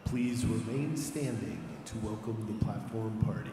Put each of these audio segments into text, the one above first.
Please remain standing to welcome the platform party.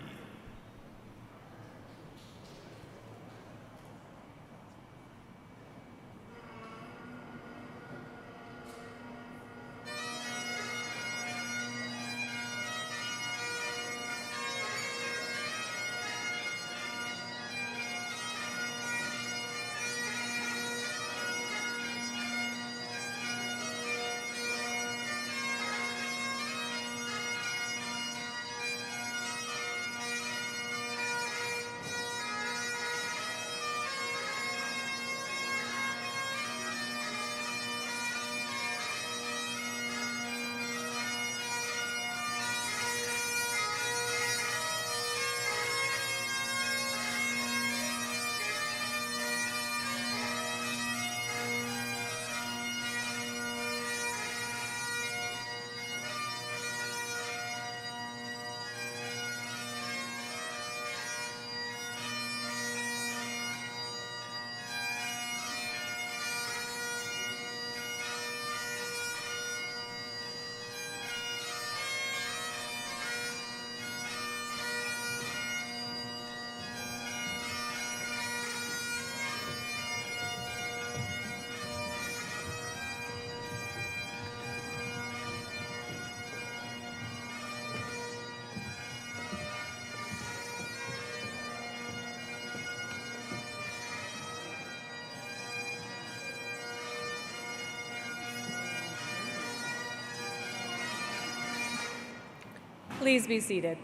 Please be seated.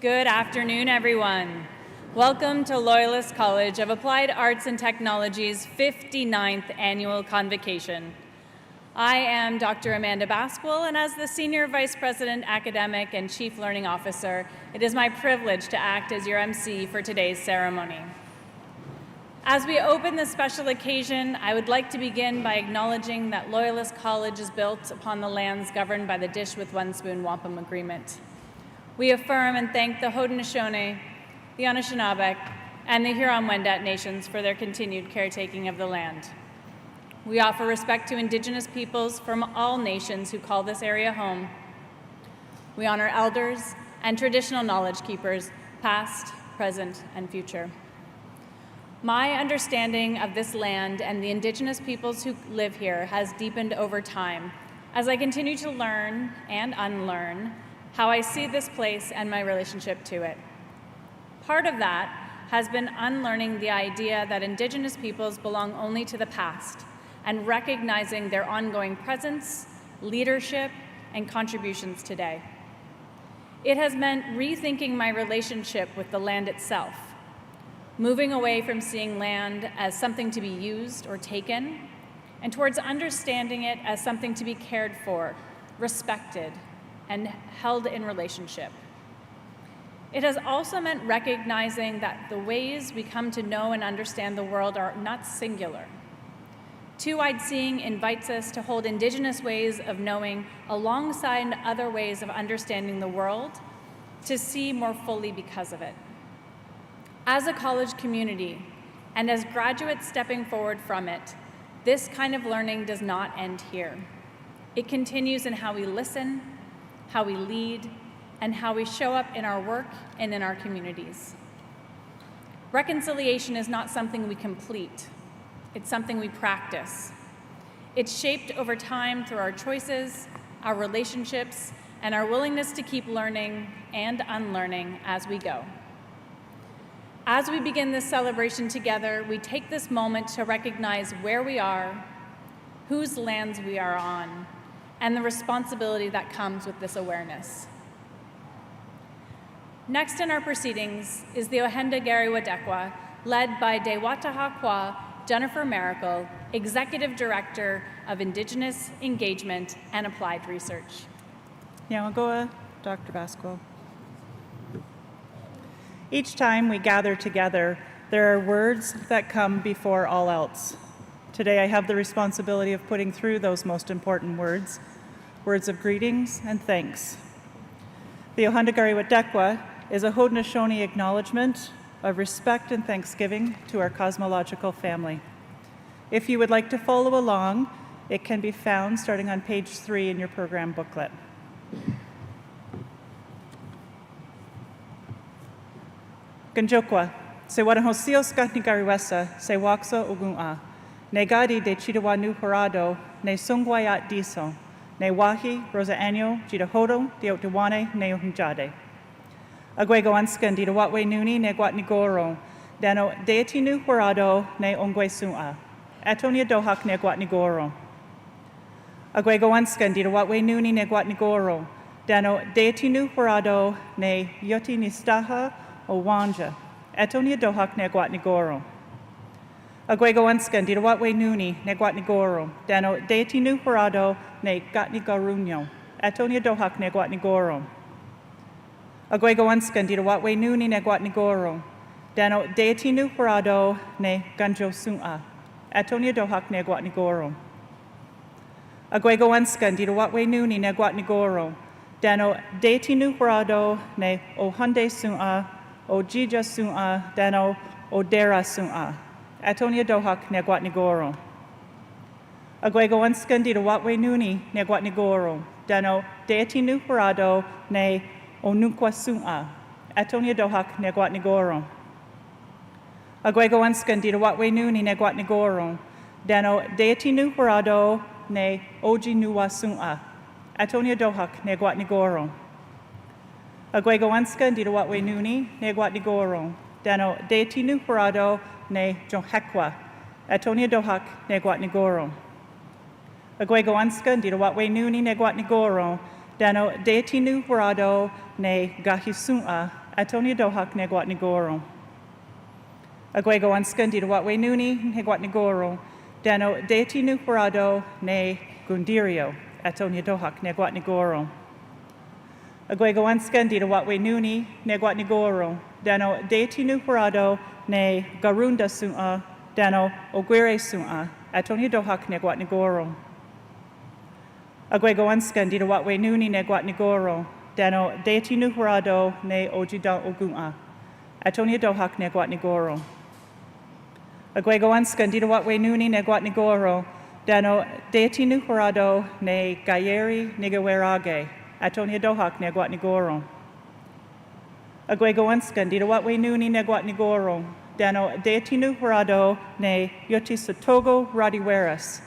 Good afternoon, everyone. Welcome to Loyalist College of Applied Arts and Technology's 59th annual Convocation. I am Dr. Amanda Basquill, and as the Senior Vice President Academic and Chief Learning Officer, it is my privilege to act as your MC for today's ceremony. As we open this special occasion, I would like to begin by acknowledging that Loyalist College is built upon the lands governed by the Dish with One Spoon Wampum Agreement. We affirm and thank the Haudenosaunee, the Anishinaabe, and the Huron-Wendat nations for their continued caretaking of the land. We offer respect to Indigenous peoples from all nations who call this area home. We honor elders and traditional knowledge keepers, past, present, and future. My understanding of this land and the Indigenous peoples who live here has deepened over time as I continue to learn and unlearn how I see this place and my relationship to it. Part of that has been unlearning the idea that Indigenous peoples belong only to the past and recognizing their ongoing presence, leadership, and contributions today. It has meant rethinking my relationship with the land itself, moving away from seeing land as something to be used or taken, and towards understanding it as something to be cared for, respected, and held in relationship. It has also meant recognizing that the ways we come to know and understand the world are not singular. Two-eyed seeing invites us to hold Indigenous ways of knowing alongside other ways of understanding the world, to see more fully because of it. As a college community, and as graduates stepping forward from it, this kind of learning does not end here. It continues in how we listen, how we lead, and how we show up in our work and in our communities. Reconciliation is not something we complete. It's something we practice. It's shaped over time through our choices, our relationships, and our willingness to keep learning and unlearning as we go. As we begin this celebration together, we take this moment to recognize where we are, whose lands we are on, and the responsibility that comes with this awareness. Next in our proceedings is the Ohenda Gari Wadekwa, led by Dewataha Kwa Jennifer Maracle, Executive Director of Indigenous Engagement and Applied Research. Yamagoa, Dr. Basquill. Each time we gather together, there are words that come before all else. Today I have the responsibility of putting through those most important words, words of greetings and thanks. The Ohenda Gari Wadekwa is a Haudenosaunee acknowledgement of respect and thanksgiving to our cosmological family. If you would like to follow along, it can be found starting on page 3 in your program booklet. Ganjokwa, se warahosio skatnigariwesa, se waksa ugun'a, ne gadi de chidawanu horado, ne sungwayat diso, ne wahi, rosa anyo, jidahodo, diotuwane, ne ohunjade. Agwego anskan didawatwe nuni ne guatnigoro, dano deitinu horado, ne ongwe su'a, atonia dohak ne guatnigoro. Agwego anskan didawatwe nuni ne guatnigoro, dano deitinu horado, ne yoti nistaha, o wanja, etonia dohak ne guatnigoro. Agwego anskan didawatwe nuni ne guatnigoro, dano deitinu horado, ne gatnigarunyo, etonia dohak ne guatnigoro. Agwego anskan didawatwe nuni ne guatnigoro, dano deitinu horado, ne ganjo su'a, etonia dohak ne guatnigoro. Agwego anskan didawatwe nuni ne guatnigoro, dano deitinu horado, ne ohande su'a, o jija su'a, dano o dera su'a, atonia dohak ne guatnigoro. Agwego anskan didawatwe nuni ne guatnigoro, dano deitinu horado, ne o nunkwa su'a, atonia dohak ne guatnigoro. Agwego anskan didawatwe nuni ne guatnigoro, dano deitinu horado, ne oji nuwa su'a, atonia dohak ne guatnigoro. Agwego anskan didawatwe nuni ne guatnigoro, dano deitinu horado, ne johekwa, atonia dohak ne guatnigoro. Agwego anskan didawatwe nuni ne guatnigoro, dano deitinu horado, ne gahisu'a, atonia dohak ne guatnigoro. Agwego anskan didawatwe nuni ne guatnigoro, dano deitinu horado, ne gundirio, atonia dohak ne guatnigoro. Agwego anskan didawatwe nuni ne guatnigoro, dano deitinu horado, ne garunda su'a, dano ogwere su'a, atonia dohak ne guatnigoro. Agwego anskan didawatwe nuni ne guatnigoro, dano deitinu horado, ne ojida ogun'a, atonia dohak ne guatnigoro. Agwego anskan didawatwe nuni ne guatnigoro, dano deitinu horado, ne gayeri nigawerage, atonia dohak ne guatnigoro. Agwego anskan didawatwe nuni ne guatnigoro, dano deitinu horado, ne yotisotogo radiweras,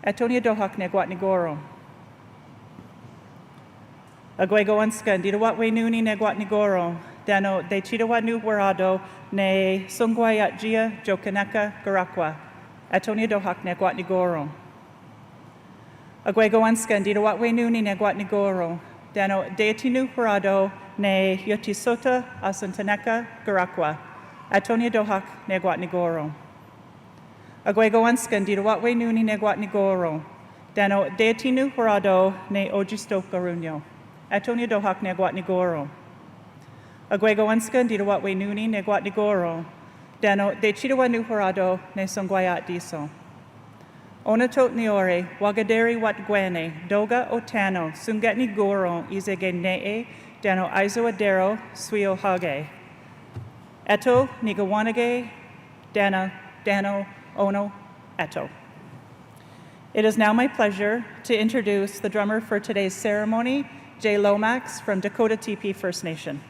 atonia dohak ne guatnigoro. Agwego anskan didawatwe nuni ne guatnigoro, dano de chidawanu horado, ne sungwayat jia jokaneka garakwa, atonia dohak ne guatnigoro. Agwego anskan didawatwe nuni ne guatnigoro, dano deitinu horado, ne yotisota asantaneka garakwa, atonia dohak ne guatnigoro. Agwego anskan didawatwe nuni ne guatnigoro, dano deitinu horado, ne ojisto garunyo, atonia dohak ne guatnigoro. Agwego anskan didawatwe nuni ne guatnigoro, dano de chidawanu horado, ne songwayat diso. Onatot niore, wagaderi wat gwene, doga otano, sungetni goro, izege nee, dano aizo adero, suio hage. Eto, nigawanage, dano, ono, eto. It is now my pleasure to introduce the drummer for today's ceremony, Jay Lomax from Dakota TP First Nation.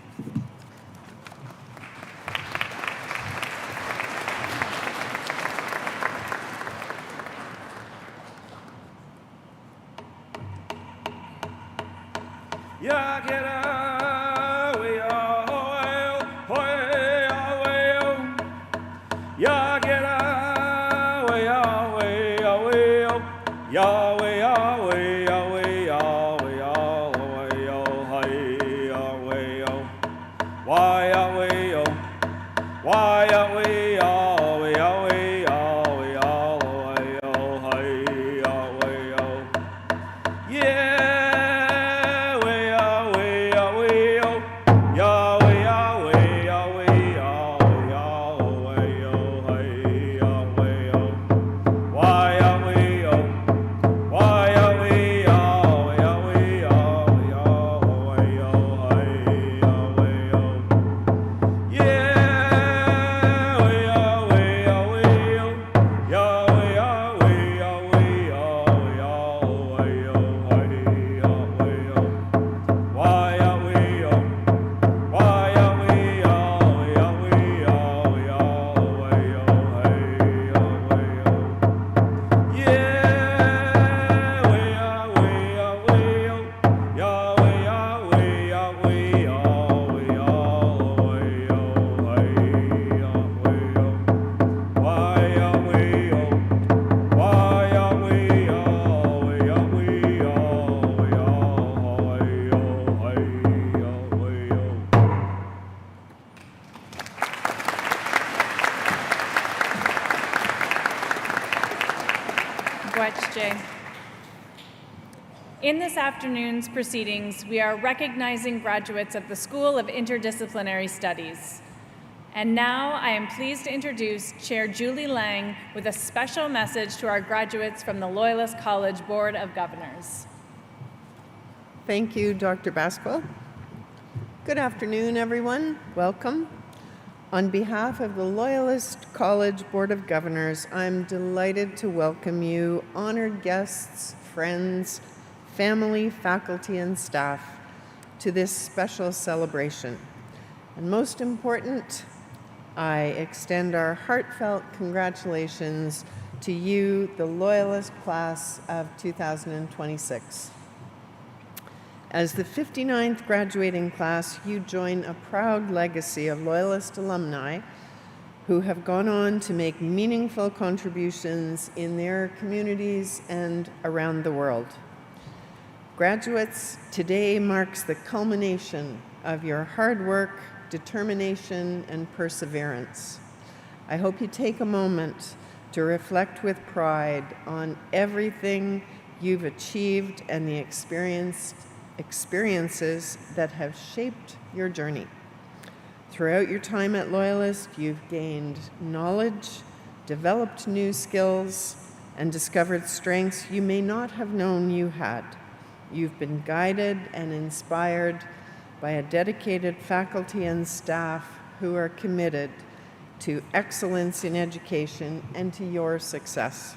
Yeah, Miigwech, Jay. In this afternoon's proceedings, we are recognizing graduates of the School of Interdisciplinary Studies. And now I am pleased to introduce Chair Julie Lang with a special message to our graduates from the Loyalist College Board of Governors. Thank you, Dr. Basquill. Good afternoon, everyone. Welcome. On behalf of the Loyalist College Board of Governors, I'm delighted to welcome you, honored guests, friends, family, faculty, and staff, to this special celebration. And most important, I extend our heartfelt congratulations to you, the Loyalist class of 2026. As the 59th graduating class, you join a proud legacy of Loyalist alumni who have gone on to make meaningful contributions in their communities and around the world. Graduates, today marks the culmination of your hard work, determination, and perseverance. I hope you take a moment to reflect with pride on everything you've achieved and the experiences that have shaped your journey. Throughout your time at Loyalist, you've gained knowledge, developed new skills, and discovered strengths you may not have known you had. You've been guided and inspired by a dedicated faculty and staff who are committed to excellence in education and to your success.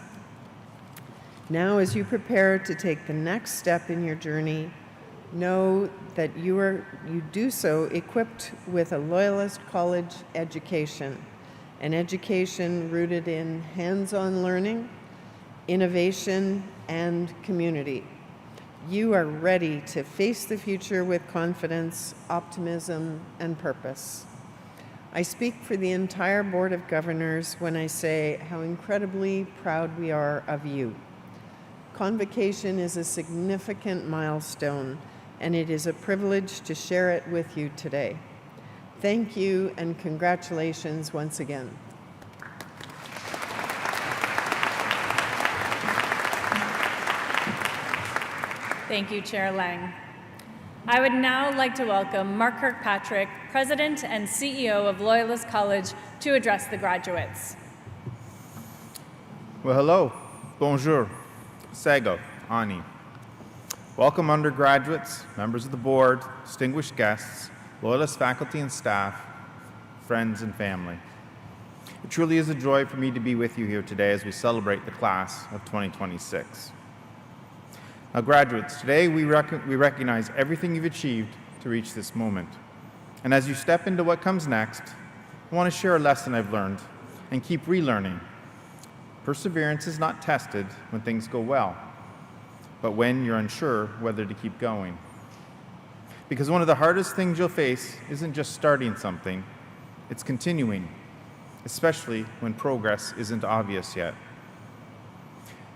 Now, as you prepare to take the next step in your journey, know that you do so equipped with a Loyalist College education, an education rooted in hands-on learning, innovation, and community. You are ready to face the future with confidence, optimism, and purpose. I speak for the entire Board of Governors when I say how incredibly proud we are of you. Convocation is a significant milestone, and it is a privilege to share it with you today. Thank you and congratulations once again. Thank you, Chair Lang. I would now like to welcome Mark Kirkpatrick, President and CEO of Loyalist College, to address the graduates. Well, hello, bonjour, sago, ani. Welcome undergraduates, members of the board, distinguished guests, Loyalist faculty and staff, friends and family. It truly is a joy for me to be with you here today as we celebrate the class of 2026. Now, graduates, today we recognize everything you've achieved to reach this moment. And as you step into what comes next, I want to share a lesson I've learned and keep relearning. Perseverance is not tested when things go well, but when you're unsure whether to keep going. Because one of the hardest things you'll face isn't just starting something, it's continuing, especially when progress isn't obvious yet.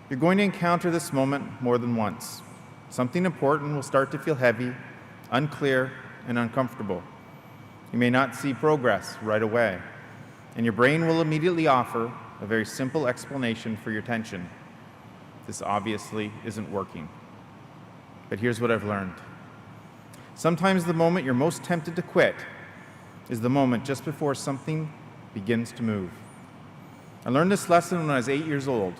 You're going to encounter this moment more than once. Something important will start to feel heavy, unclear, and uncomfortable. You may not see progress right away, and your brain will immediately offer a very simple explanation for your tension. This obviously isn't working. But here's what I've learned. Sometimes the moment you're most tempted to quit is the moment just before something begins to move. I learned this lesson when I was 8 years old,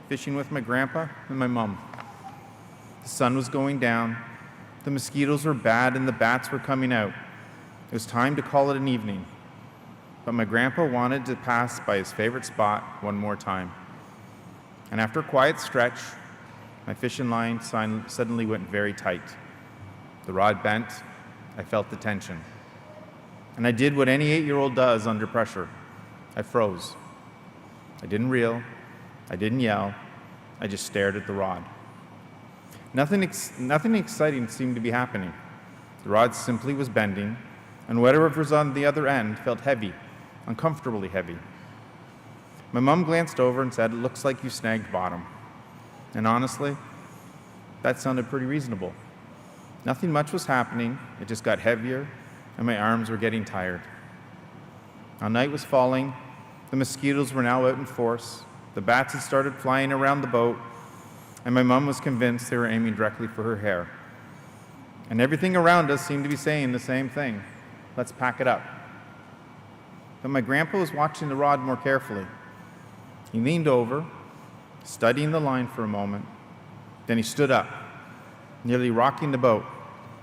fishing with my grandpa and my mom. The sun was going down, the mosquitoes were bad, and the bats were coming out. It was time to call it an evening. But my grandpa wanted to pass by his favorite spot one more time. And after a quiet stretch, my fishing line suddenly went very tight. The rod bent, I felt the tension. And I did what any 8-year-old does under pressure. I froze. I didn't reel, I didn't yell, I just stared at the rod. Nothing exciting seemed to be happening. The rod simply was bending, and whatever was on the other end felt heavy, uncomfortably heavy. My mom glanced over and said, "It looks like you snagged bottom." And honestly, that sounded pretty reasonable. Nothing much was happening, it just got heavier, and my arms were getting tired. Now, night was falling, the mosquitoes were now out in force, the bats had started flying around the boat, and my mom was convinced they were aiming directly for her hair. And everything around us seemed to be saying the same thing: let's pack it up. But my grandpa was watching the rod more carefully. He leaned over, studying the line for a moment. Then he stood up, nearly rocking the boat,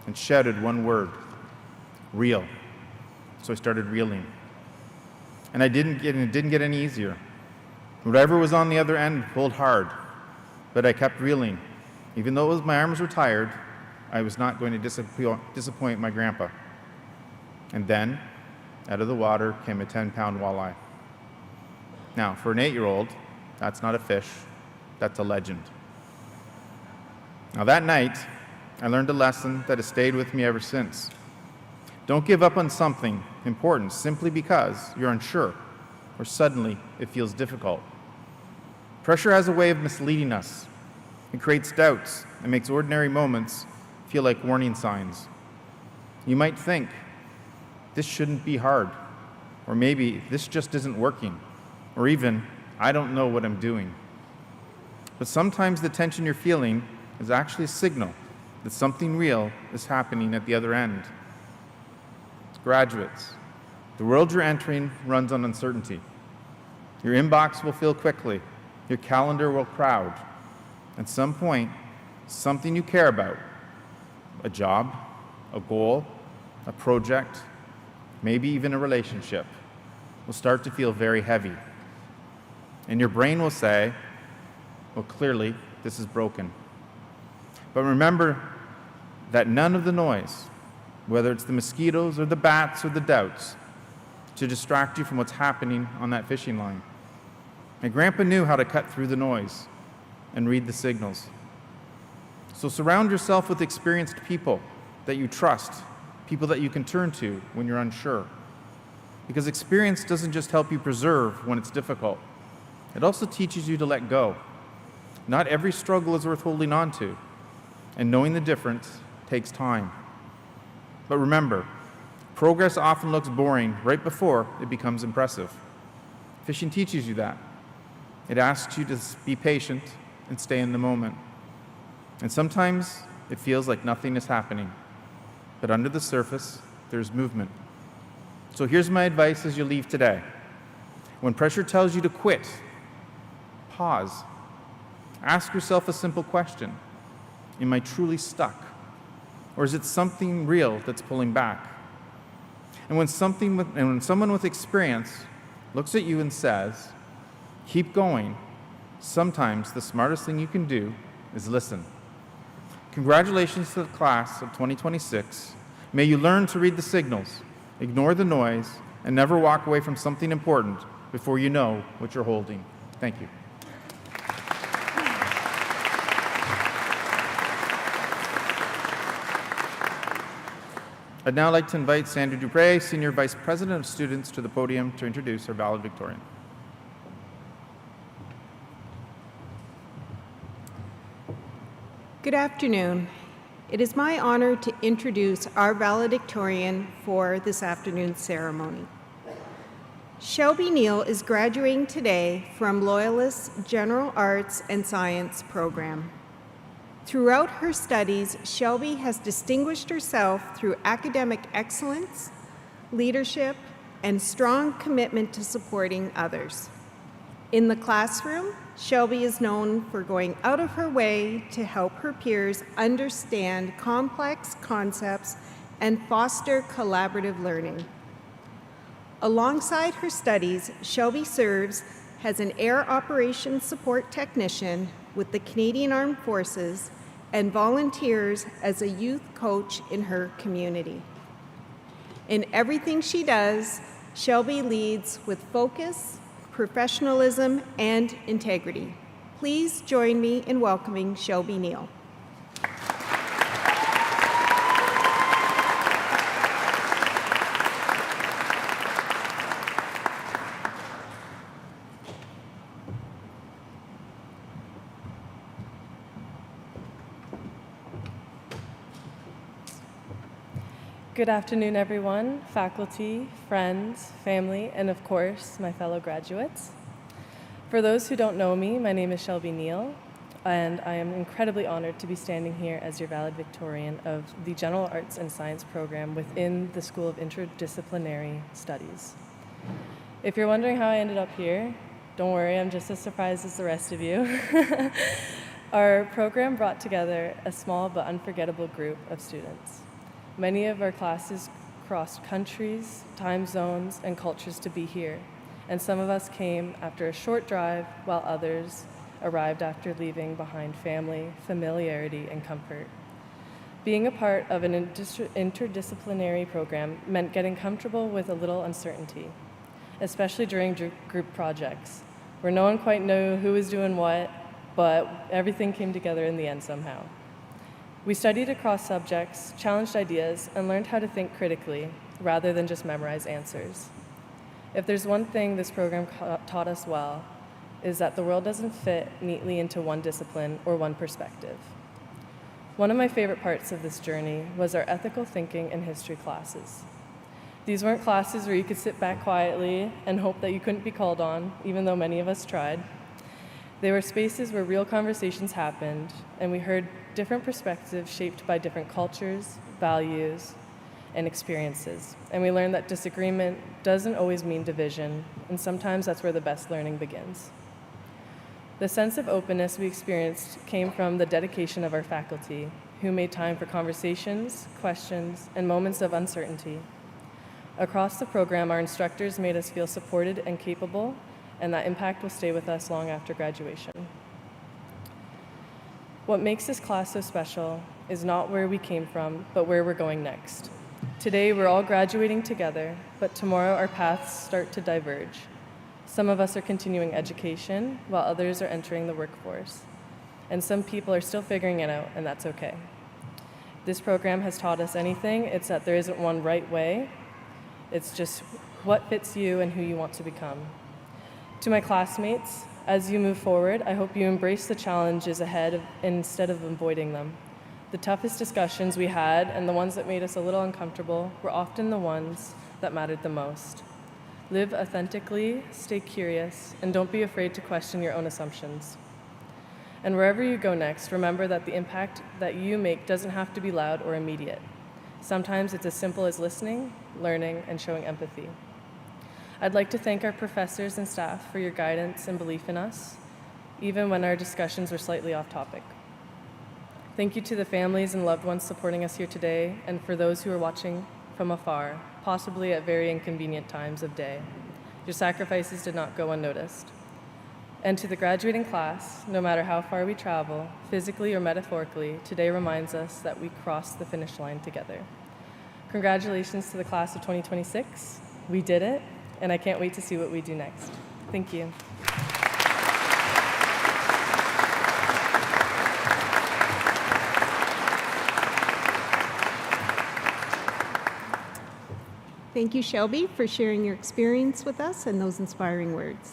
and shouted one word: reel. So I started reeling. And it didn't get any easier. Whatever was on the other end pulled hard, but I kept reeling. Even though my arms were tired, I was not going to disappoint my grandpa. And then, out of the water came a 10-pound walleye. Now, for an 8-year-old, that's not a fish, that's a legend. Now, that night, I learned a lesson that has stayed with me ever since. Don't give up on something important simply because you're unsure or suddenly it feels difficult. Pressure has a way of misleading us. It creates doubts and makes ordinary moments feel like warning signs. You might think, this shouldn't be hard, or maybe this just isn't working, or even, I don't know what I'm doing. But sometimes the tension you're feeling is actually a signal that something real is happening at the other end. Graduates, the world you're entering runs on uncertainty. Your inbox will fill quickly, your calendar will crowd. At some point, something you care about, a job, a goal, a project, maybe even a relationship, will start to feel very heavy. And your brain will say, well, clearly, this is broken. But remember that none of the noise, whether it's the mosquitoes or the bats or the doubts, to distract you from what's happening on that fishing line. My grandpa knew how to cut through the noise and read the signals. So surround yourself with experienced people that you trust, people that you can turn to when you're unsure. Because experience doesn't just help you preserve when it's difficult. It also teaches you to let go. Not every struggle is worth holding on to, and knowing the difference takes time. But remember, progress often looks boring right before it becomes impressive. Fishing teaches you that. It asks you to be patient and stay in the moment. And sometimes it feels like nothing is happening. But under the surface, there's movement. So here's my advice as you leave today. When pressure tells you to quit, pause. Ask yourself a simple question. Am I truly stuck? Or is it something real that's pulling back? And when someone with experience looks at you and says, keep going, sometimes the smartest thing you can do is listen. Congratulations to the class of 2026. May you learn to read the signals, ignore the noise, and never walk away from something important before you know what you're holding. Thank you. I'd now like to invite Sandra Dupre, Senior Vice President of Students, to the podium to introduce our valedictorian. Good afternoon. It is my honor to introduce our valedictorian for this afternoon's ceremony. Shelby Neal is graduating today from Loyalist's General Arts and Science program. Throughout her studies, Shelby has distinguished herself through academic excellence, leadership, and strong commitment to supporting others. In the classroom, Shelby is known for going out of her way to help her peers understand complex concepts and foster collaborative learning. Alongside her studies, Shelby serves as an air operations support technician with the Canadian Armed Forces and volunteers as a youth coach in her community. In everything she does, Shelby leads with focus, professionalism, and integrity. Please join me in welcoming Shelby Neal. Good afternoon, everyone, faculty, friends, family, and of course, my fellow graduates. For those who don't know me, my name is Shelby Neal. and I am incredibly honored to be standing here as your valedictorian of the General Arts and Science program within the School of Interdisciplinary Studies. If you're wondering how I ended up here, don't worry, I'm just as surprised as the rest of you. Our program brought together a small but unforgettable group of students. Many of our classes crossed countries, time zones, and cultures to be here, and some of us came after a short drive, while others arrived after leaving behind family, familiarity, and comfort. Being a part of an interdisciplinary program meant getting comfortable with a little uncertainty, especially during group projects, where no one quite knew who was doing what, but everything came together in the end somehow. We studied across subjects, challenged ideas, and learned how to think critically rather than just memorize answers. If there's one thing this program taught us well, is that the world doesn't fit neatly into one discipline or one perspective. One of my favorite parts of this journey was our ethical thinking and history classes. These weren't classes where you could sit back quietly and hope that you couldn't be called on, even though many of us tried. They were spaces where real conversations happened, and we heard different perspectives shaped by different cultures, values, and experiences. And we learned that disagreement doesn't always mean division, and sometimes that's where the best learning begins. The sense of openness we experienced came from the dedication of our faculty, who made time for conversations, questions, and moments of uncertainty. Across the program, our instructors made us feel supported and capable, and that impact will stay with us long after graduation. What makes this class so special is not where we came from, but where we're going next. Today, we're all graduating together, but tomorrow our paths start to diverge. Some of us are continuing education, while others are entering the workforce. And some people are still figuring it out, and that's okay. This program has taught us anything, it's that there isn't one right way. It's just what fits you and who you want to become. To my classmates, as you move forward, I hope you embrace the challenges ahead instead of avoiding them. The toughest discussions we had and the ones that made us a little uncomfortable were often the ones that mattered the most. Live authentically, stay curious, and don't be afraid to question your own assumptions. And wherever you go next, remember that the impact that you make doesn't have to be loud or immediate. Sometimes it's as simple as listening, learning, and showing empathy. I'd like to thank our professors and staff for your guidance and belief in us, even when our discussions were slightly off topic. Thank you to the families and loved ones supporting us here today, and for those who are watching from afar, possibly at very inconvenient times of day. Your sacrifices did not go unnoticed. And to the graduating class, no matter how far we travel, physically or metaphorically, today reminds us that we crossed the finish line together. Congratulations to the class of 2026. We did it, and I can't wait to see what we do next. Thank you. Thank you, Shelby, for sharing your experience with us and those inspiring words.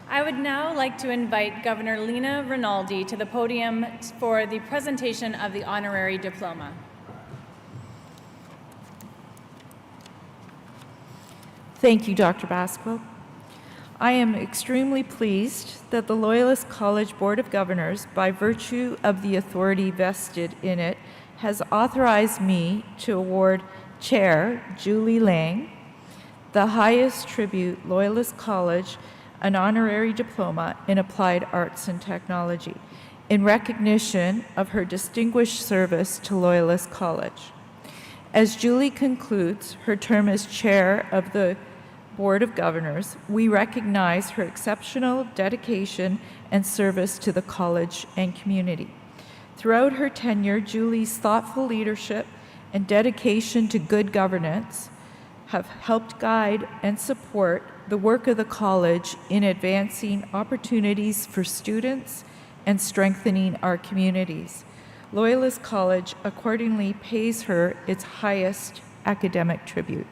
I would now like to invite Governor Lena Rinaldi to the podium for the presentation of the honorary diploma. Thank you, Dr. Basco. I am extremely pleased that the Loyalist College Board of Governors, by virtue of the authority vested in it, has authorized me to award Chair Julie Lang the highest tribute, Loyalist College, an honorary diploma in applied arts and technology, in recognition of her distinguished service to Loyalist College. As Julie concludes her term as chair of the Board of Governors, we recognize her exceptional dedication and service to the college and community. Throughout her tenure, Julie's thoughtful leadership and dedication to good governance have helped guide and support the work of the college in advancing opportunities for students and strengthening our communities. Loyalist College accordingly pays her its highest academic tribute.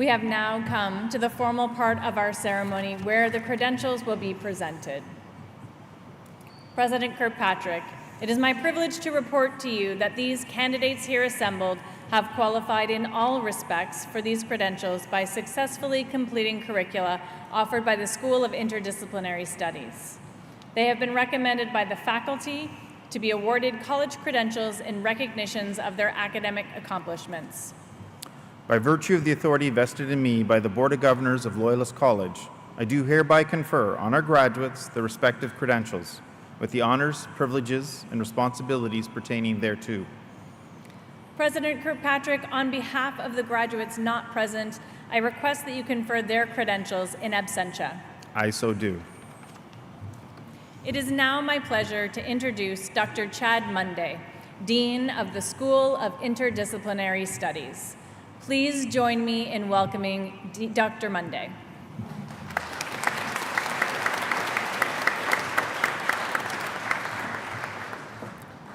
We have now come to the formal part of our ceremony where the credentials will be presented. President Kirkpatrick, it is my privilege to report to you that these candidates here assembled have qualified in all respects for these credentials by successfully completing curricula offered by the School of Interdisciplinary Studies. They have been recommended by the faculty to be awarded college credentials in recognitions of their academic accomplishments. By virtue of the authority vested in me by the Board of Governors of Loyalist College, I do hereby confer on our graduates the respective credentials, with the honors, privileges, and responsibilities pertaining thereto. President Kirkpatrick, on behalf of the graduates not present, I request that you confer their credentials in absentia. I so do. It is now my pleasure to introduce Dr. Chad Monday, Dean of the School of Interdisciplinary Studies. Please join me in welcoming Dr. Monday.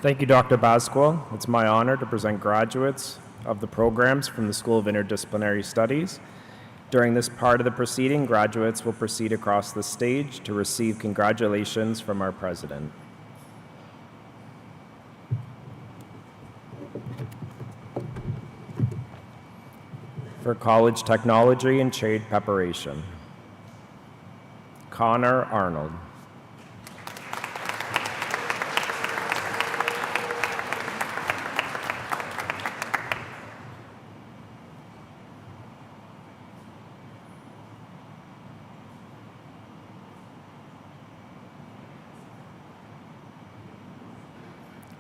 Thank you, Dr. Basquil. It's my honor to present graduates of the programs from the School of Interdisciplinary Studies. During this part of the proceeding, graduates will proceed across the stage to receive congratulations from our president. For college technology and trade preparation, Connor Arnold.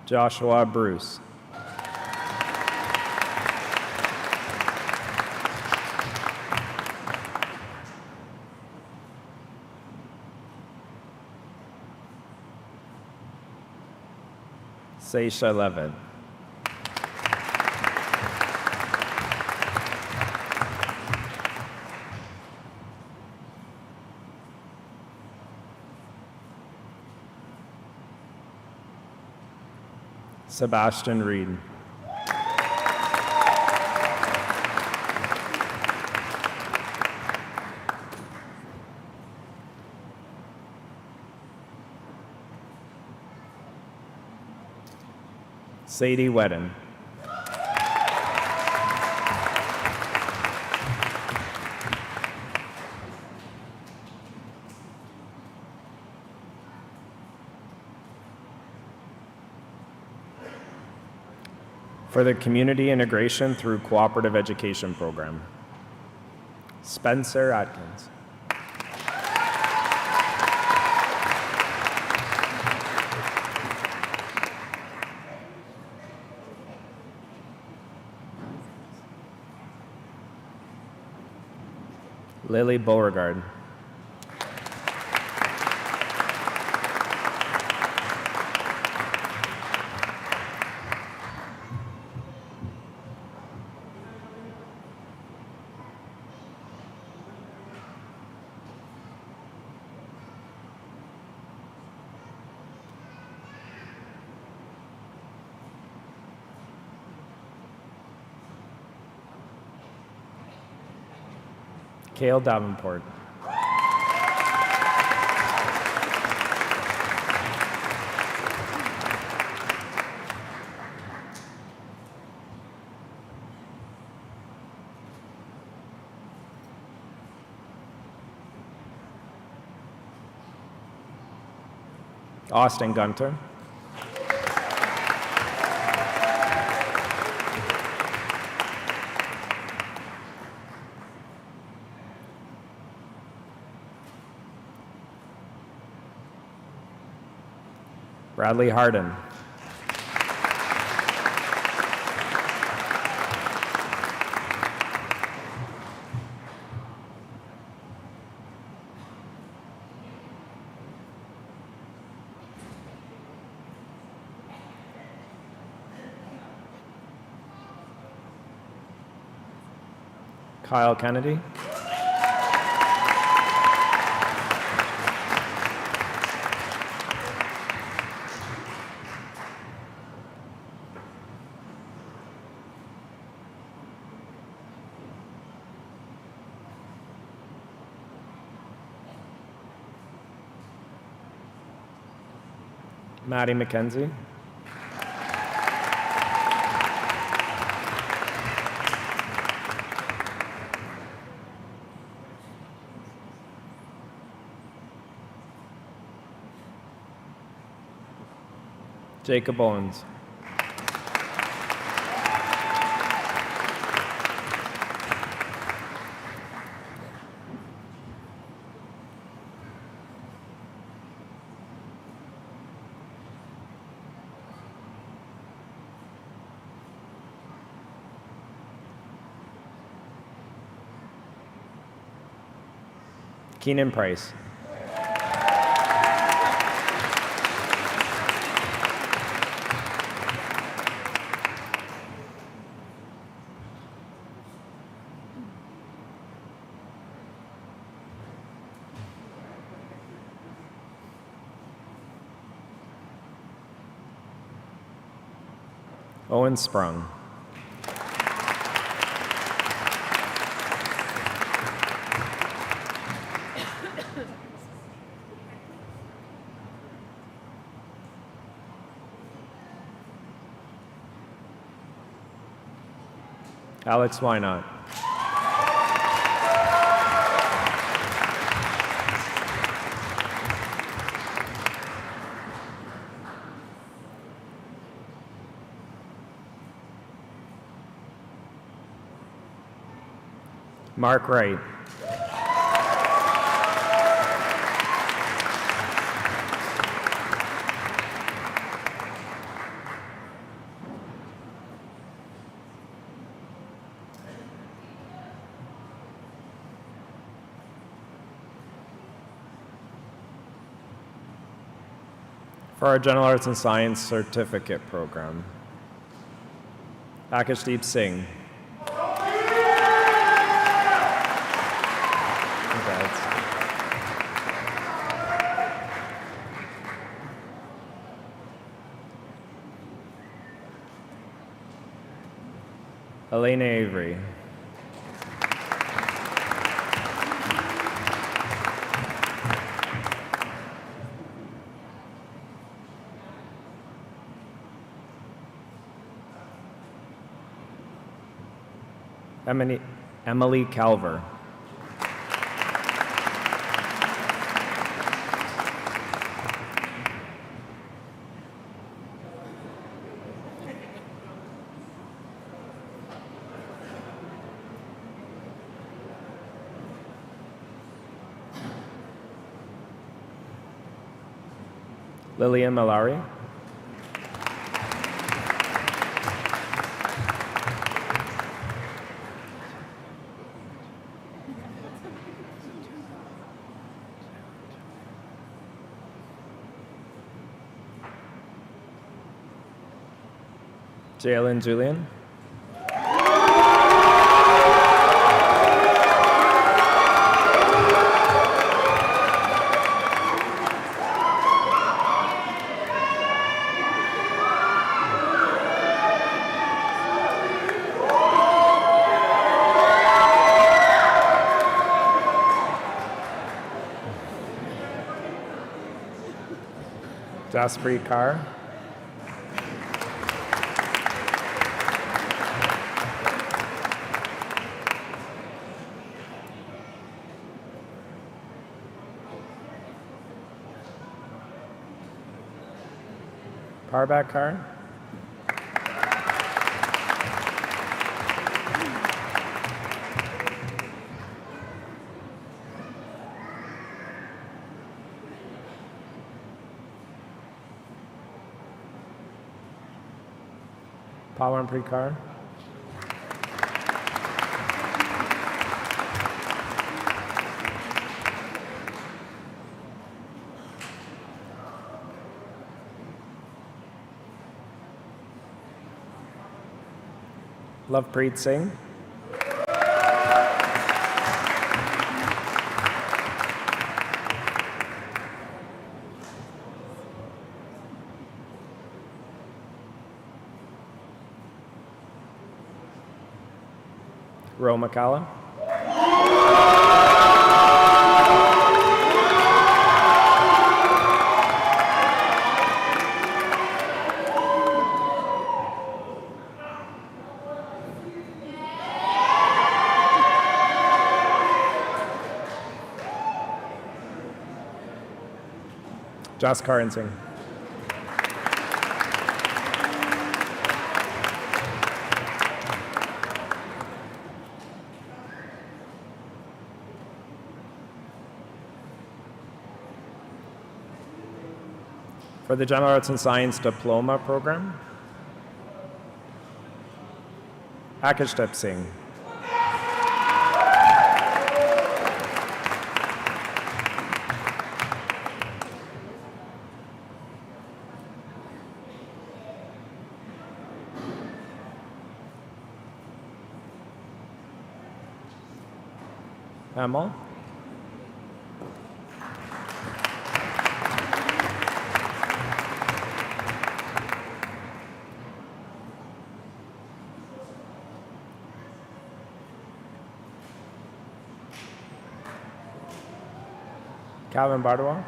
Joshua Bruce. Seisha Levitt. Sebastian Reed. Sadie Wedden. For the Community Integration through Cooperative Education Program, Spencer Atkins. Lily Beauregard. Cale Davenport. Austin Gunter. Bradley Harden. Kyle Kennedy. Maddie McKenzie. Jacob Owens. Keenan Price. Owen Sprung. Alex Wynot. Mark Wright. For our General Arts and Science Certificate Program, Akashdeep Singh. Congrats. Elena Avery. Emily Calver. Lillian Malari. Jalen Julian. Jaspreet Kaur. Parbak Kaur. Pawanpreet Kaur. Lovepreet Singh. Ro McCalla. Jaskar and Singh. For the General Arts and Science Diploma Program, Akashtep Singh. Amal. Calvin Bardwell.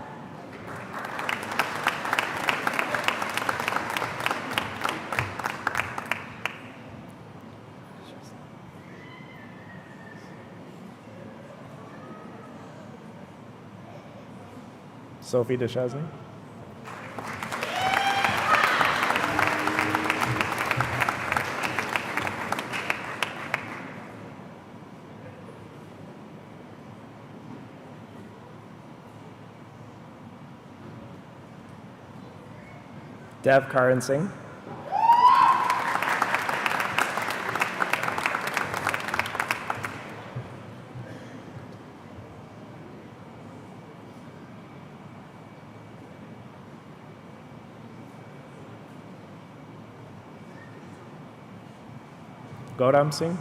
Sophie Deshazny. Dev Karan Singh. Gautam Singh.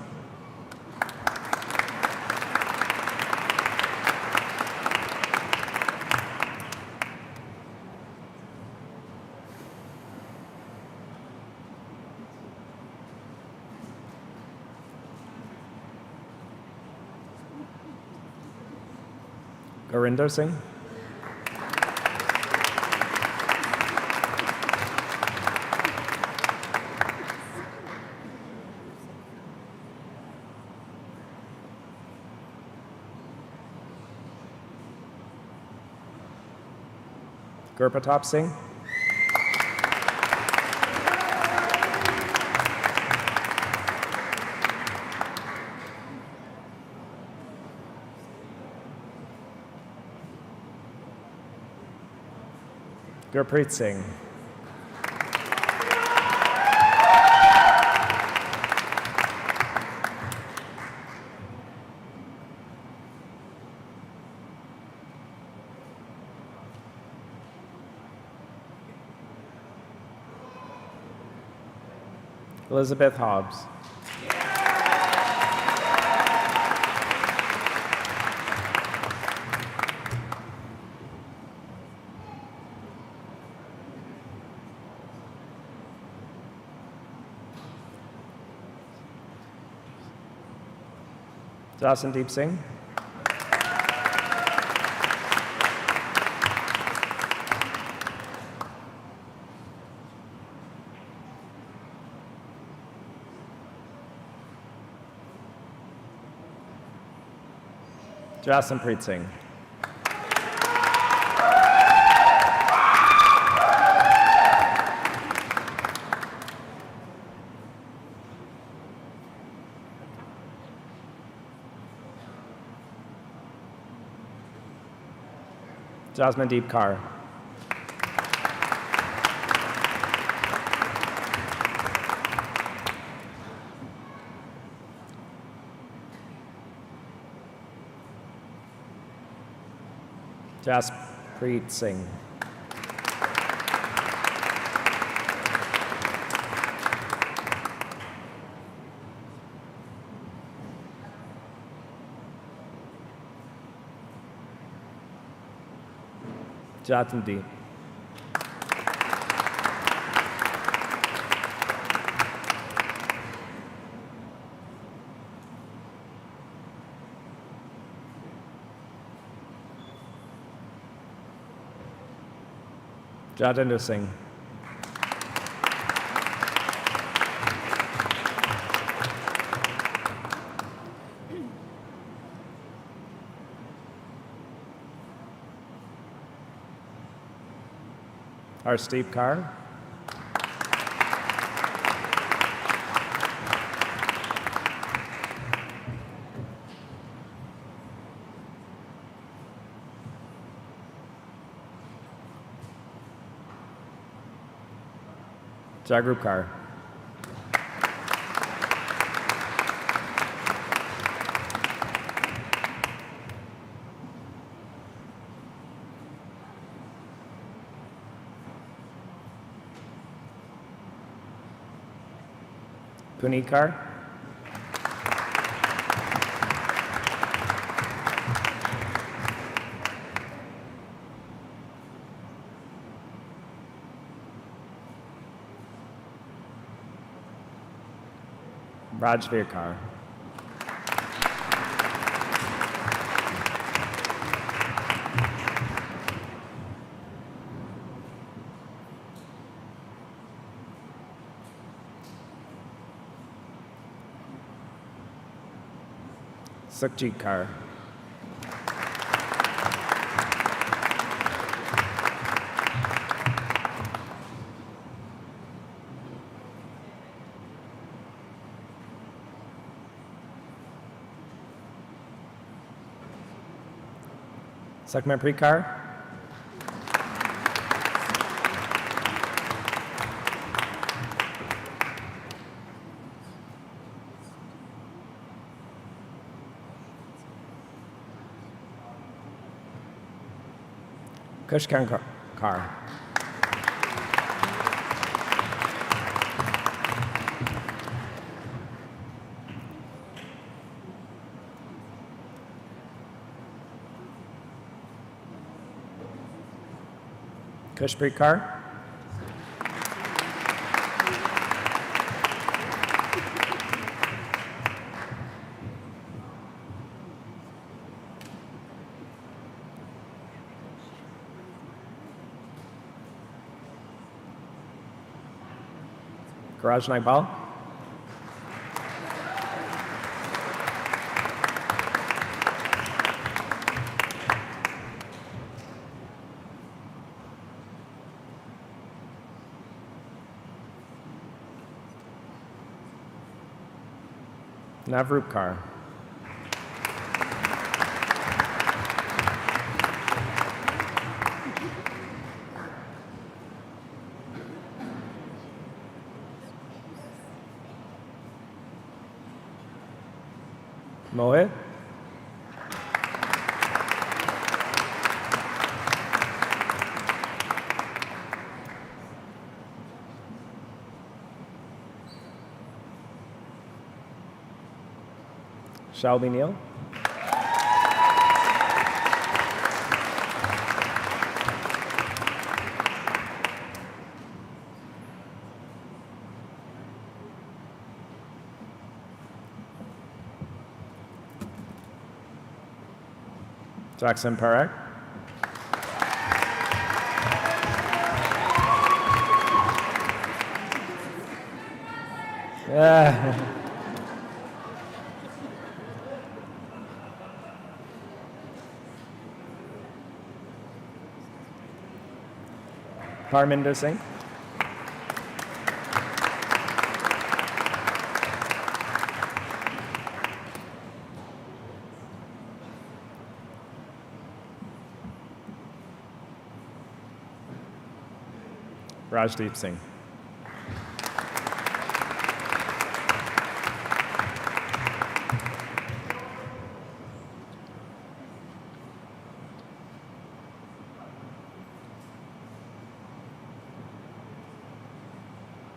Gurinder Singh. Gurpratap Singh. Gurpreet Singh. Elizabeth Hobbs. Jasandeep Singh. Jasanpreet Singh. Jasmandeep Kaur. Jaspreet Singh. Jatandeep. Jatinder Singh. Harsteep Kaur. Jagrup Kaur. Puneet Kaur. Rajveer Kaur. Sukhjit Kaur. Sukhmanpreet Kaur. Kushkan Kaur. Kushpreet Kaur. Garaj Nagbal. Navroop Kaur. Mohit. Shelby Neal. Jackson Parekh. Yeah. Parminder Singh. Rajdeep Singh.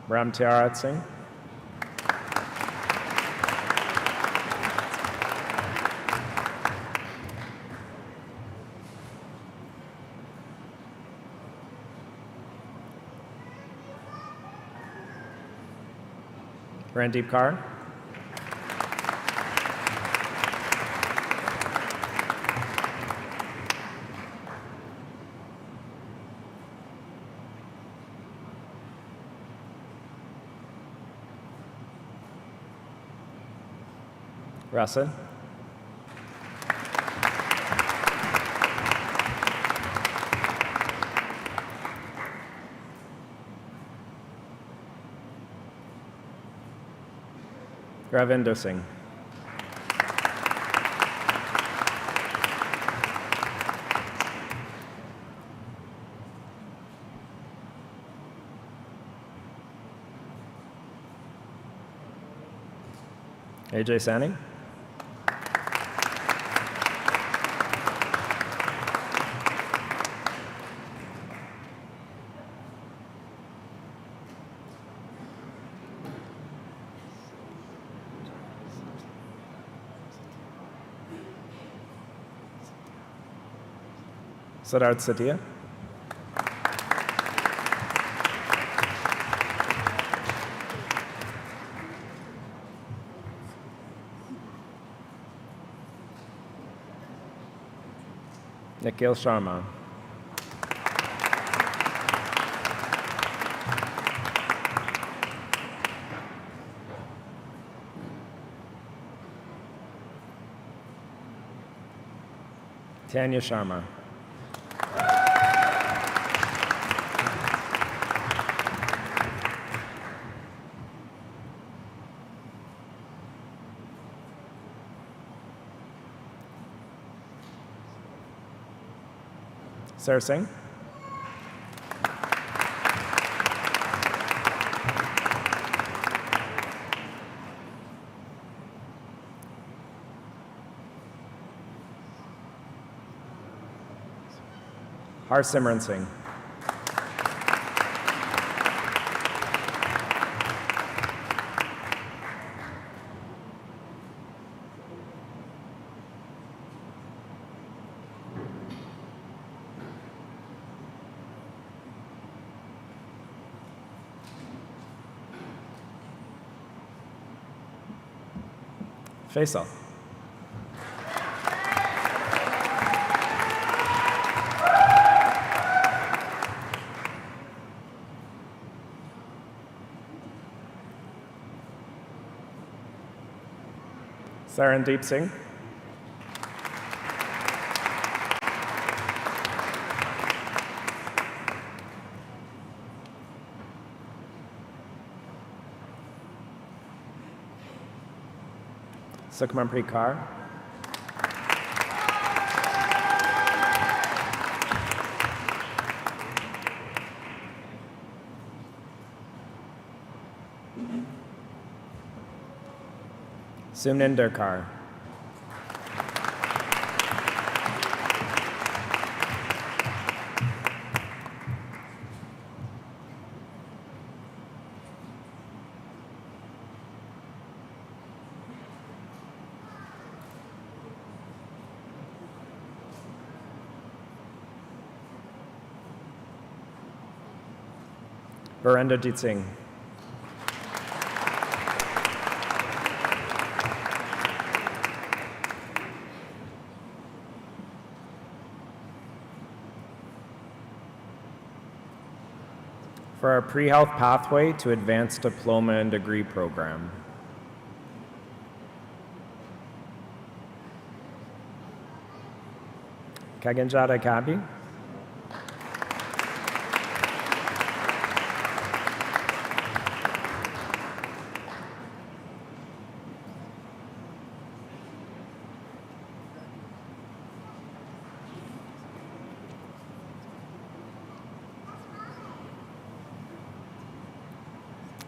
Ramtiarat Singh. Randeep Kaur. Rasan. Ravinder Singh. AJ Sani. Siddharth Satia. Nikhil Sharma. Tanya Sharma. Sarah Singh. Harsimran Singh. Faisal. Sarandeep Singh. Sukhmanpreet Kaur. Sumninder Kaur. Virendrajit Singh. For our pre-health pathway to advanced diploma and degree program. Kaganjada Kabi.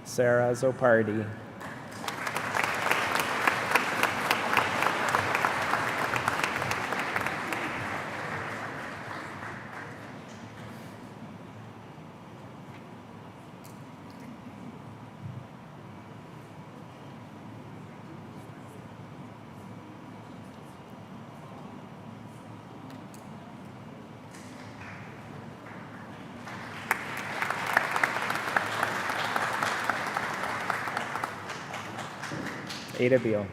Sarah Zopardi. Ada Beal.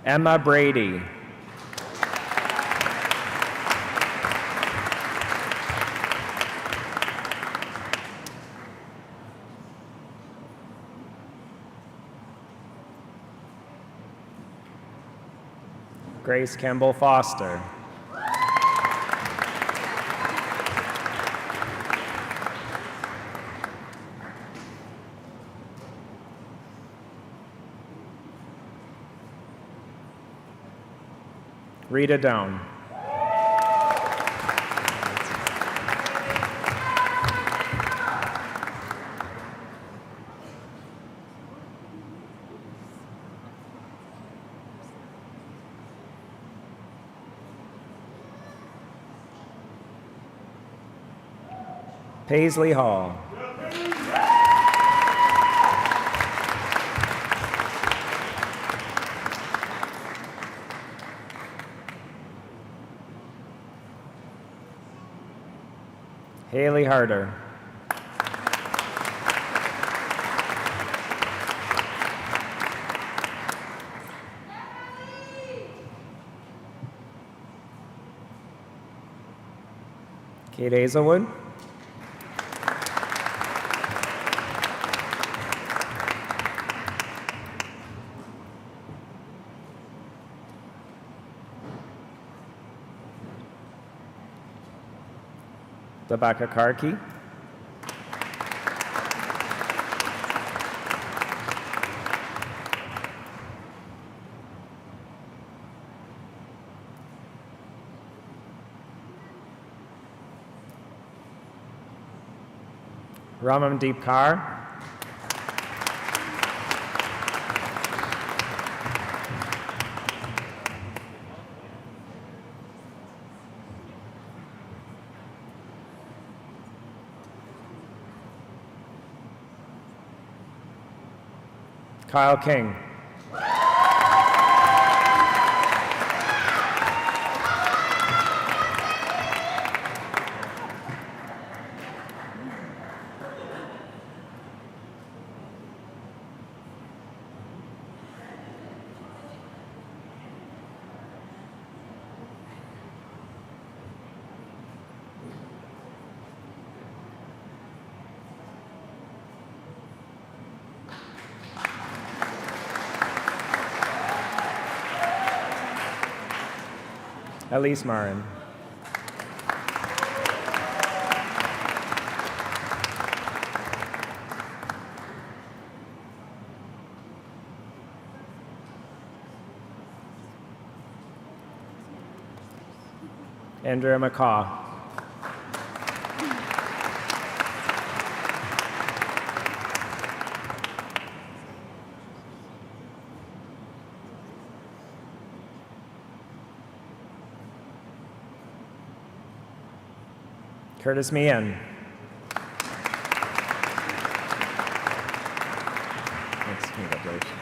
Emma Brady. Grace Campbell Foster. Rita Down. Paisley Hall. Haley Harder. Kate Hazelwood. Rebecca Karki. Ramandeep Kaur. Kyle King. Elise Marin. Andrea McCaw. Curtis Meehan. Thanks, congratulations.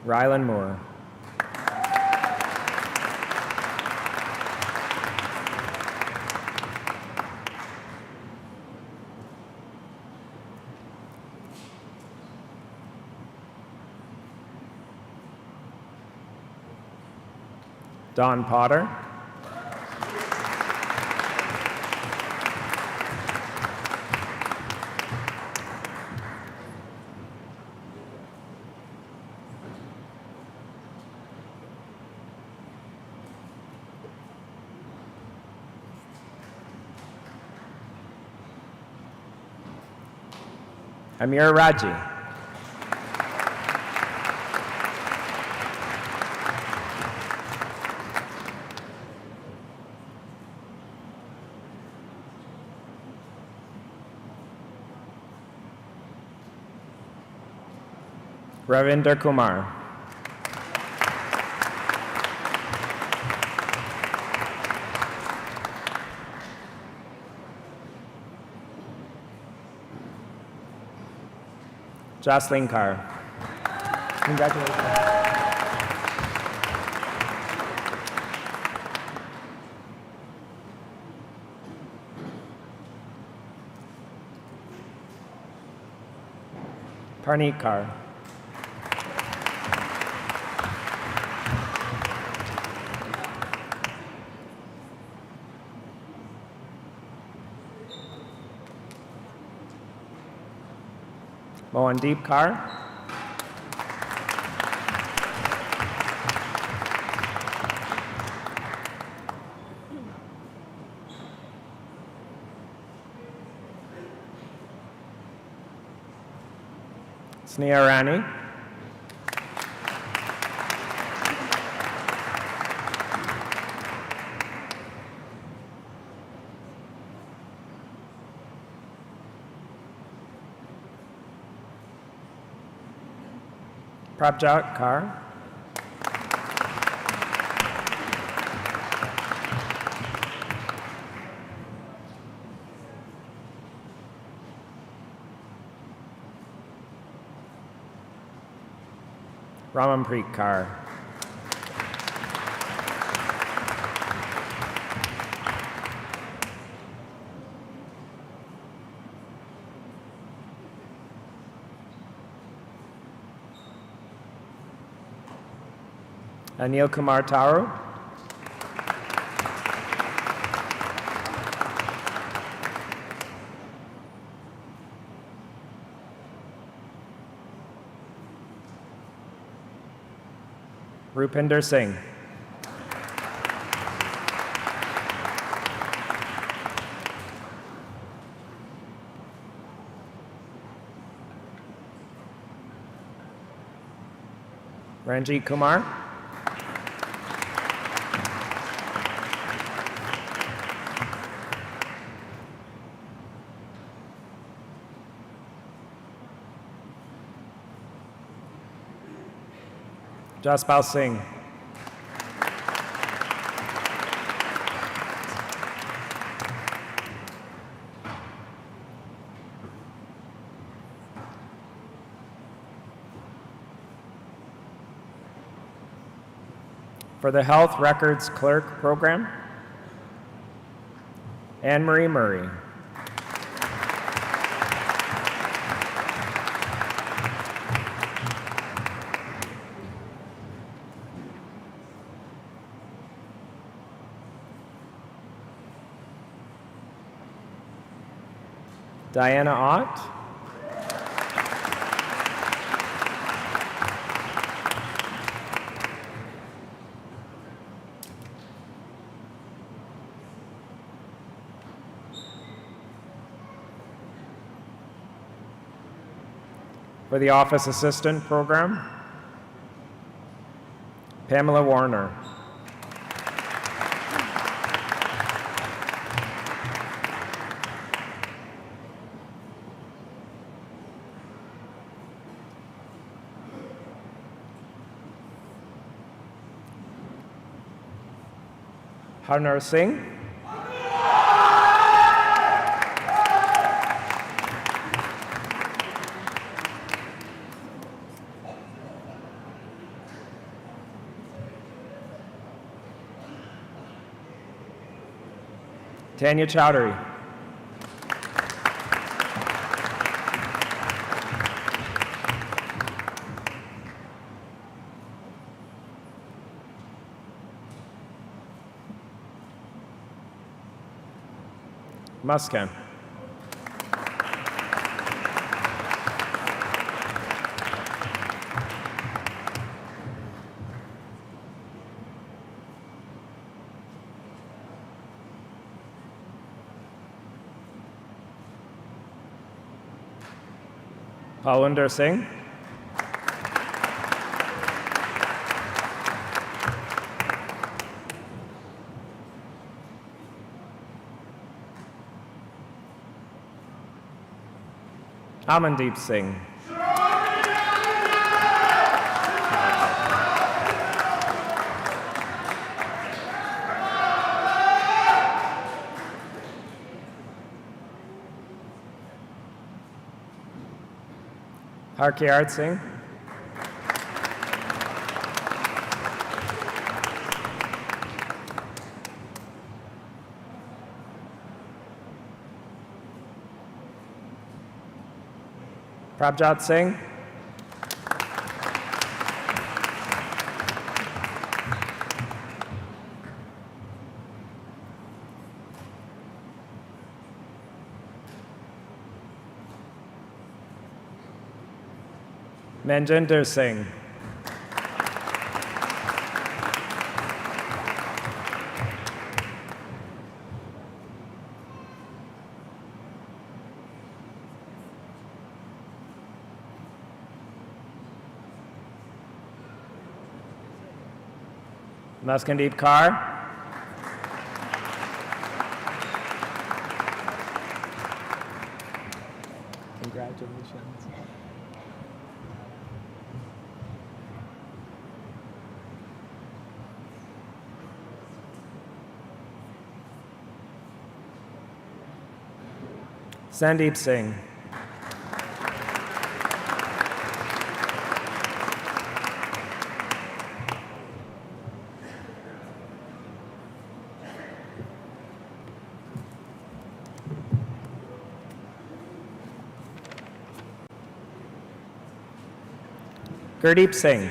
Rylan Moore. Don Potter. Amir Raji. Ravinder Kumar. Jocelyn Carr. Congratulations. Parneet Carr. Mohandeep Kaur. Sneha Rani. Prabjot Kaur. Ramanpreet Kaur. Anil Kumar Taru. Rupinder Singh. Ranjit Kumar. Jaspal Singh. For the Health Records Clerk Program, Anne Marie Murray. Diana Ott. For the Office Assistant Program, Pamela Warner. Harnar Singh. Tanya Chowdhury. Muskan. Palwinder Singh. Amandeep Singh. Harkiyat Singh. Prabjot Singh. Manjinder Singh. Maskandeep Kaur. Congratulations. Sandeep Singh. Gurdeep Singh.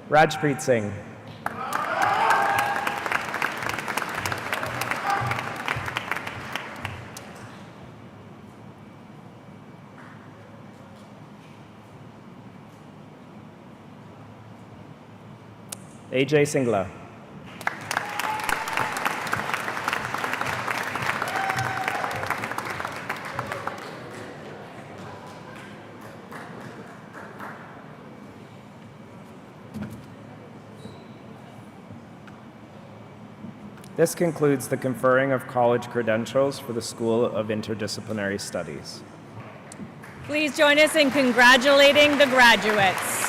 Rajpreet Singh. AJ Singla. This concludes the conferring of college credentials for the School of Interdisciplinary Studies. Please join us in congratulating the graduates.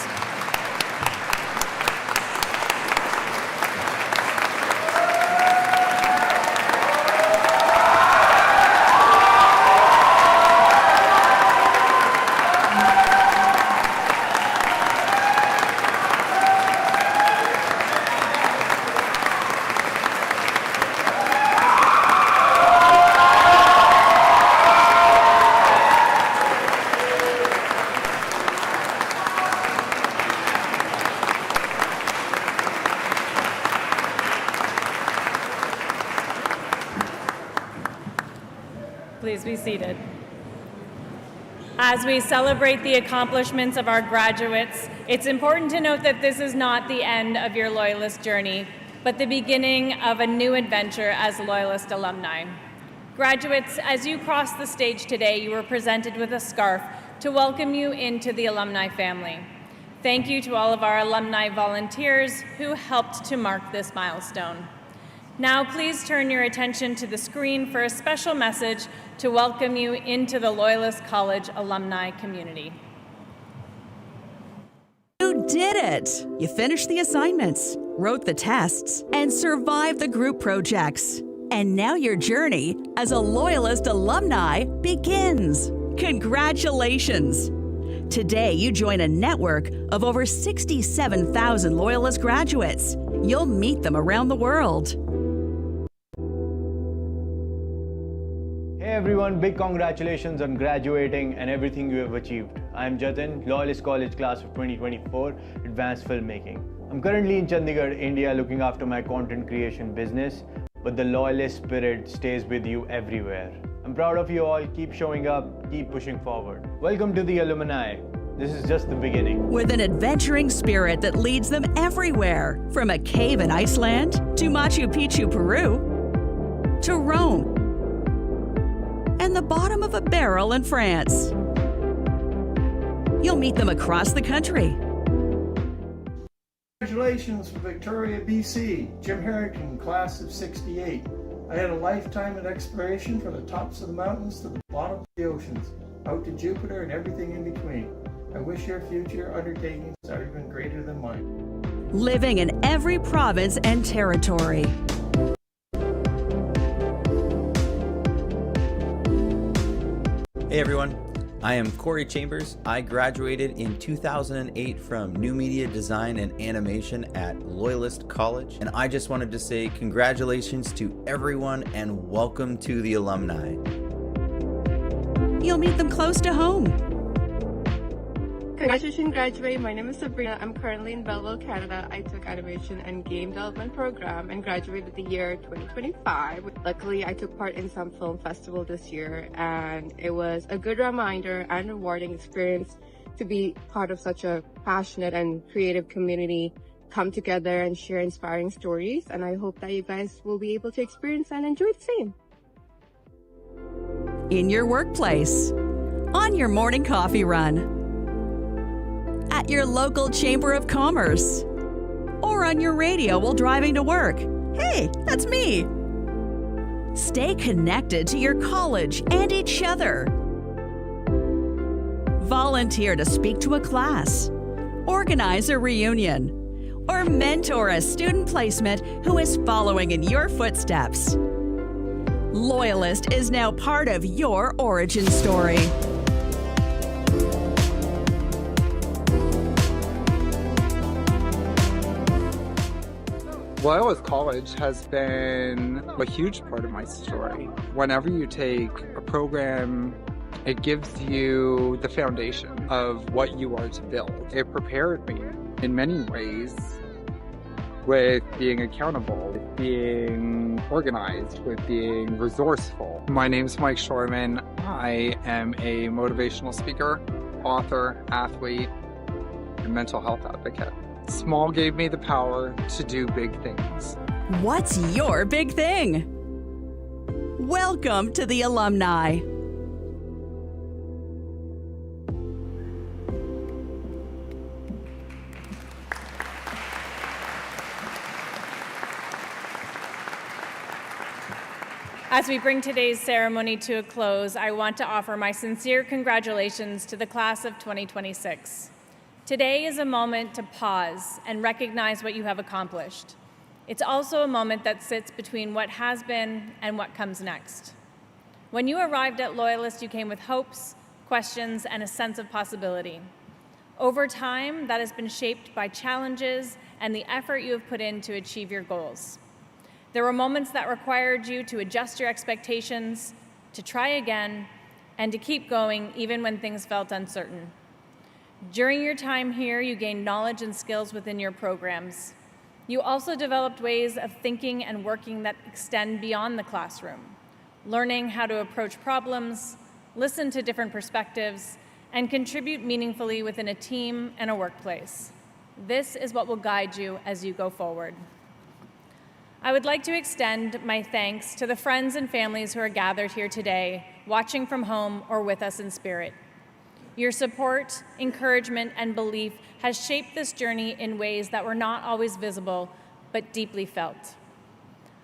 Please be seated. As we celebrate the accomplishments of our graduates, it's important to note that this is not the end of your Loyalist journey, but the beginning of a new adventure as Loyalist alumni. Graduates, as you cross the stage today, you were presented with a scarf to welcome you into the alumni family. Thank you to all of our alumni volunteers who helped to mark this milestone. Now please turn your attention to the screen for a special message to welcome you into the Loyalist College alumni community. You did it! You finished the assignments, wrote the tests, and survived the group projects. And now your journey as a Loyalist alumni begins. Congratulations! Today you join a network of over 67,000 Loyalist graduates. You'll meet them around the world. Hey everyone, big congratulations on graduating and everything you have achieved. I'm Jatin, Loyalist College class of 2024, Advanced Filmmaking. I'm currently in Chandigarh, India, looking after my content creation business, but the Loyalist spirit stays with you everywhere. I'm proud of you all. Keep showing up, keep pushing forward. Welcome to the alumni. This is just the beginning. With an adventuring spirit that leads them everywhere, from a cave in Iceland to Machu Picchu, Peru, to Rome, and the bottom of a barrel in France. You'll meet them across the country. Congratulations from Victoria, BC, Jim Harrington, class of 68. I had a lifetime of exploration from the tops of the mountains to the bottom of the oceans, out to Jupiter and everything in between. I wish your future undertakings are even greater than mine. Living in every province and territory. Hey everyone, I am Corey Chambers. I graduated in 2008 from New Media Design and Animation at Loyalist College, and I just wanted to say congratulations to everyone and welcome to the alumni. You'll meet them close to home. Congratulations, graduate. My name is Sabrina. I'm currently in Belleville, Canada. I took animation and game development program and graduated the year 2025. Luckily, I took part in some film festival this year, and it was a good reminder and rewarding experience to be part of such a passionate and creative community, come together and share inspiring stories. And I hope that you guys will be able to experience and enjoy the same. In your workplace, on your morning coffee run, at your local Chamber of Commerce, or on your radio while driving to work. Hey, that's me. Stay connected to your college and each other. Volunteer to speak to a class, organize a reunion, or mentor a student placement who is following in your footsteps. Loyalist is now part of your origin story. Loyalist College has been a huge part of my story. Whenever you take a program, it gives you the foundation of what you are to build. It prepared me in many ways with being accountable, with being organized, with being resourceful. My name's Mike Shorman. I am a motivational speaker, author, athlete, and mental health advocate. Small gave me the power to do big things. What's your big thing? Welcome to the alumni. As we bring today's ceremony to a close, I want to offer my sincere congratulations to the class of 2026. Today is a moment to pause and recognize what you have accomplished. It's also a moment that sits between what has been and what comes next. When you arrived at Loyalist, you came with hopes, questions, and a sense of possibility. Over time, that has been shaped by challenges and the effort you have put in to achieve your goals. There were moments that required you to adjust your expectations, to try again, and to keep going even when things felt uncertain. During your time here, you gained knowledge and skills within your programs. You also developed ways of thinking and working that extend beyond the classroom, learning how to approach problems, listen to different perspectives, and contribute meaningfully within a team and a workplace. This is what will guide you as you go forward. I would like to extend my thanks to the friends and families who are gathered here today, watching from home or with us in spirit. Your support, encouragement, and belief has shaped this journey in ways that were not always visible, but deeply felt.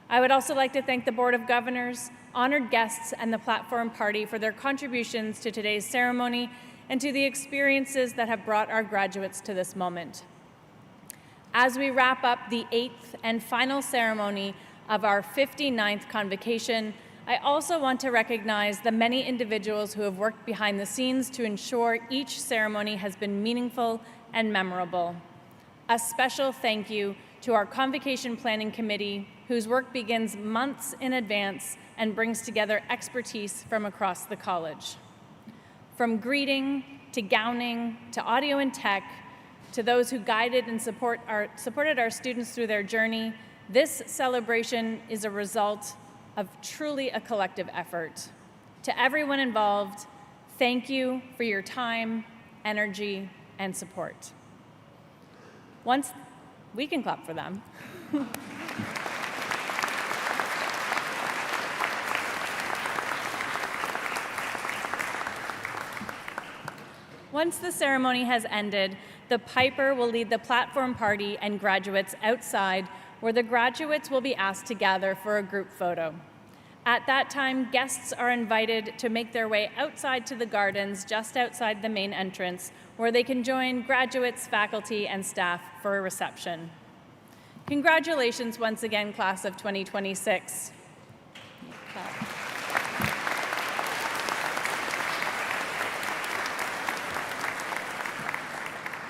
I would also like to thank the Board of Governors, honored guests, and the Platform Party for their contributions to today's ceremony and to the experiences that have brought our graduates to this moment. As we wrap up the 8th and final ceremony of our 59th Convocation, I also want to recognize the many individuals who have worked behind the scenes to ensure each ceremony has been meaningful and memorable. A special thank you to our Convocation Planning Committee, whose work begins months in advance and brings together expertise from across the college. From greeting, to gowning, to audio and tech, to those who guided and supported our students through their journey, this celebration is a result of truly a collective effort. To everyone involved, thank you for your time, energy, and support. We can clap for them. Once the ceremony has ended, the piper will lead the platform party and graduates outside, where the graduates will be asked to gather for a group photo. At that time, guests are invited to make their way outside to the gardens just outside the main entrance, where they can join graduates, faculty, and staff for a reception. Congratulations once again, class of 2026.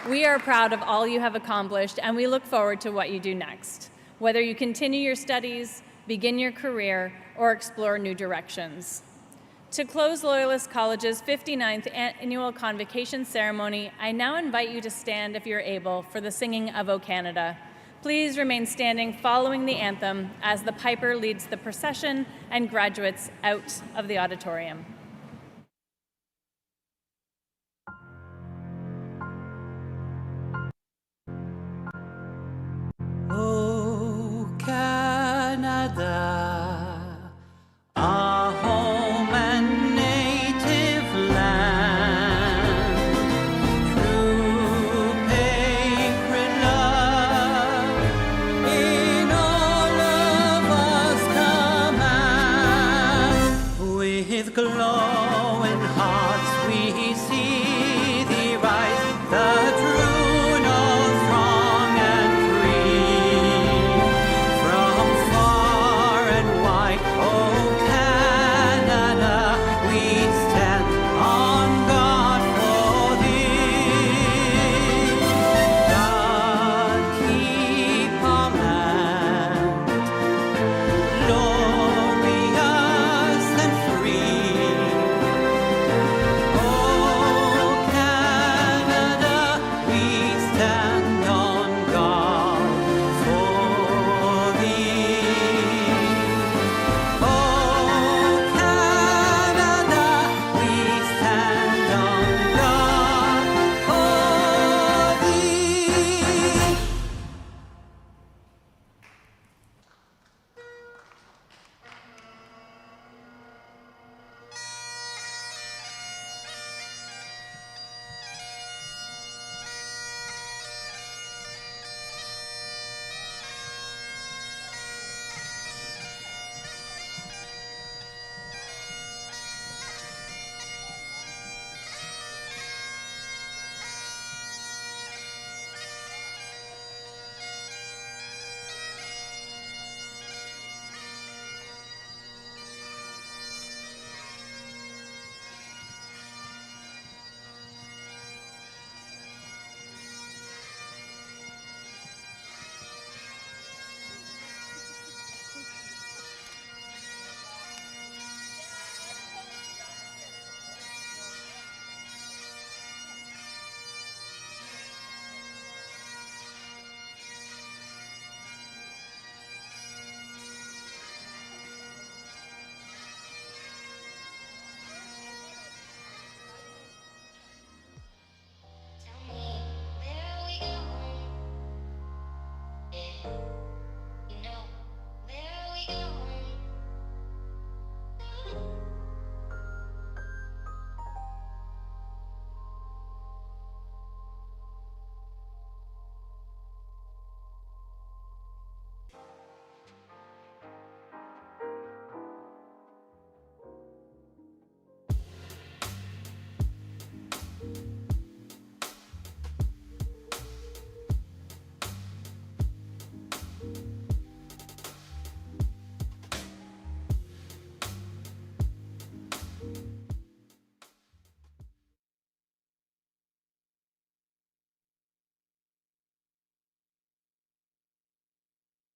We are proud of all you have accomplished, and we look forward to what you do next, whether you continue your studies, begin your career, or explore new directions. To close Loyalist College's 59th annual Convocation ceremony, I now invite you to stand if you're able for the singing of O Canada. Please remain standing following the anthem as the piper leads the procession and graduates out of the auditorium. O Canada, our home and native land, true patriot love in all of us command, with glory